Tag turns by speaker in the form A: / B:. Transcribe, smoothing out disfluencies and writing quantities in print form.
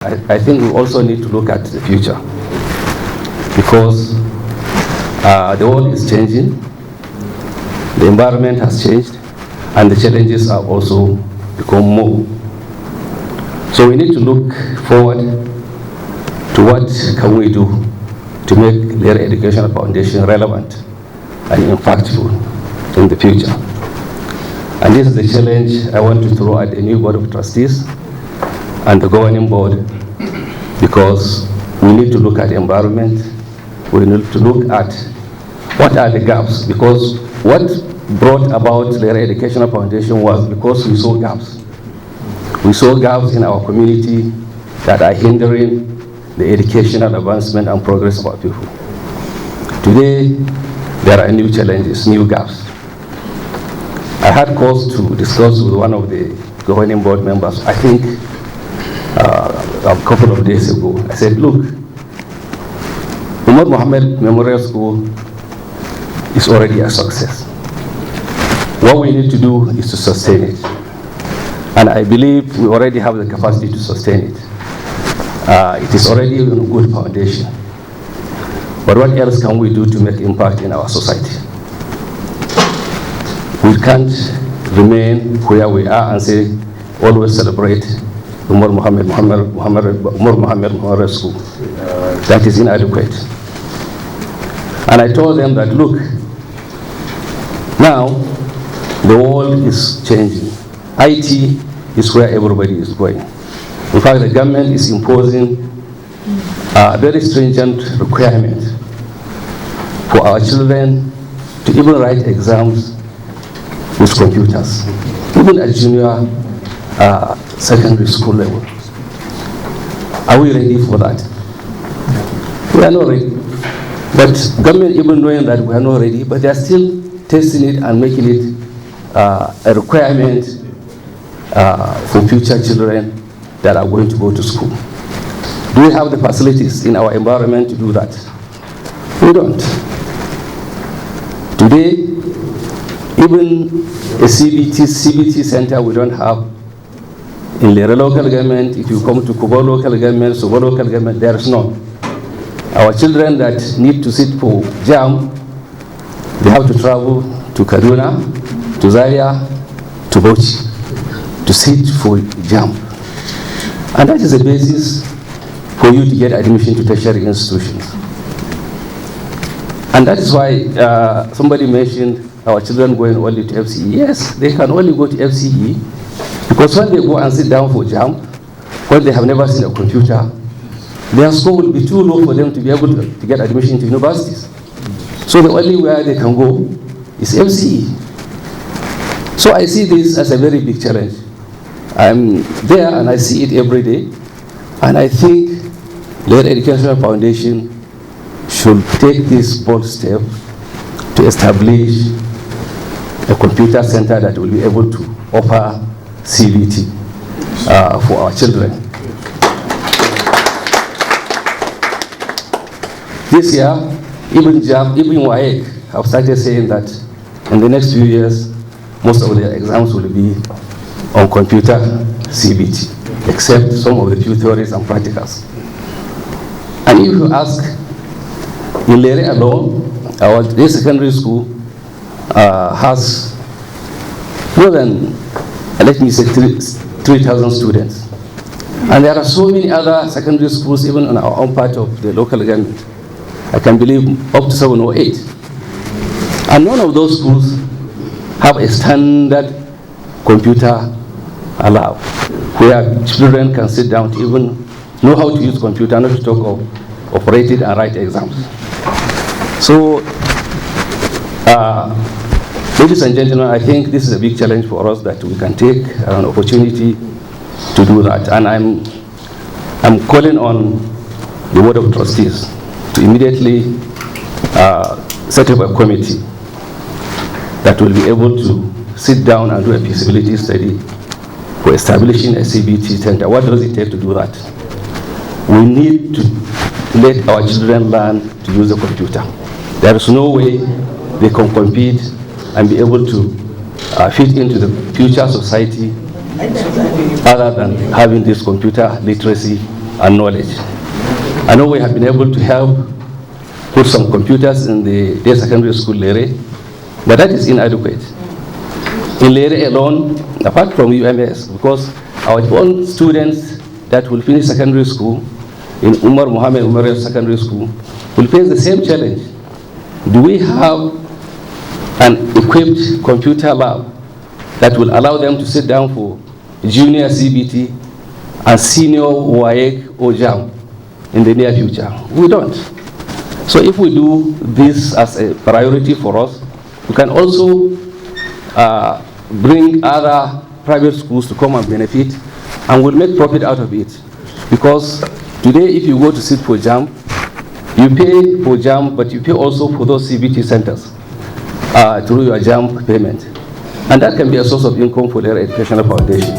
A: I think we also need to look at the future, because the world is changing, the environment has changed, and the challenges have also become more. So we need to look forward to what can we do to make Lere Educational Foundation relevant and impactful in the future. And this is the challenge I want to throw at the new Board of Trustees and the governing board, because we need to look at the environment, we need to look at what are the gaps, because what brought about Lere Educational Foundation was because we saw gaps. We saw gaps in our community that are hindering the educational advancement and progress of our people. Today, there are new challenges, new gaps. I had cause to discuss with one of the governing board members, I think a couple of days ago. I said, look, Umar Muhammad Memorial School is already a success. What we need to do is to sustain it. And I believe we already have the capacity to sustain it. It is already on a good foundation. But what else can we do to make impact in our society? We can't remain where we are and say, always celebrate Umar Muhammad Memorial School. That is inadequate. And I told them that, look, now the world is changing. IT is where everybody is going. In fact, the government is imposing a very stringent requirement for our children to even write exams with computers, even at junior secondary school level. Are we ready for that? We are not ready. But government, even knowing that we are not ready, but they are still testing it and making it a requirement for future children that are going to go to school. Do we have the facilities in our environment to do that? We don't. Today, even a CBT center we don't have in Lere local government. If you come to Kubo local government, Subo local government, there is none. Our children that need to sit for JAM, they have to travel to Kaduna, to Zaria, to Bauchi, to sit for JAM. And that is the basis for you to get admission to tertiary institutions. And that is why somebody mentioned our children going only to FCE. Yes, they can only go to FCE because when they go and sit down for JAM, when they have never seen a computer, their score will be too low for them to be able to get admission to universities. So the only way they can go is FCE. So I see this as a very big challenge. I'm there and I see it every day. And I think Lere Educational Foundation should take this bold step to establish a computer center that will be able to offer CBT for our children. This year, even JAM, even WAEC have started saying that in the next few years, most of the exams will be on computer CBT, except some of the few theories and practicals. And if you ask, in Lere alone, our secondary school has more than, let me say, 3,000 students. And there are so many other secondary schools, even in our own part of the local government. I can believe up to 7 or 8. And none of those schools have a standard computer lab where children can sit down to even know how to use computer, not to talk of operate it and write exams. So, ladies and gentlemen, I think this is a big challenge for us that we can take an opportunity to do that. And I'm calling on the Board of Trustees to immediately set up a committee that will be able to sit down and do a feasibility study for establishing a CBT center. What does it take to do that? We need to let our children learn to use the computer. There is no way they can compete and be able to fit into the future society other than having this computer literacy and knowledge. I know we have been able to help put some computers in the day secondary school Lere, but that is inadequate. In Lere alone, apart from UMS, because our own students that will finish secondary school in Muhammad Umaru Secondary School will face the same challenge. Do we have an equipped computer lab that will allow them to sit down for junior CBT and senior WAEC or JAM in the near future? We don't. So if we do this as a priority for us, we can also bring other private schools to come and benefit, and we'll make profit out of it. Because today, if you go to sit for JAM, you pay for JAM, but you pay also for those CBT centers through your JAM payment. And that can be a source of income for Lere Educational Foundation.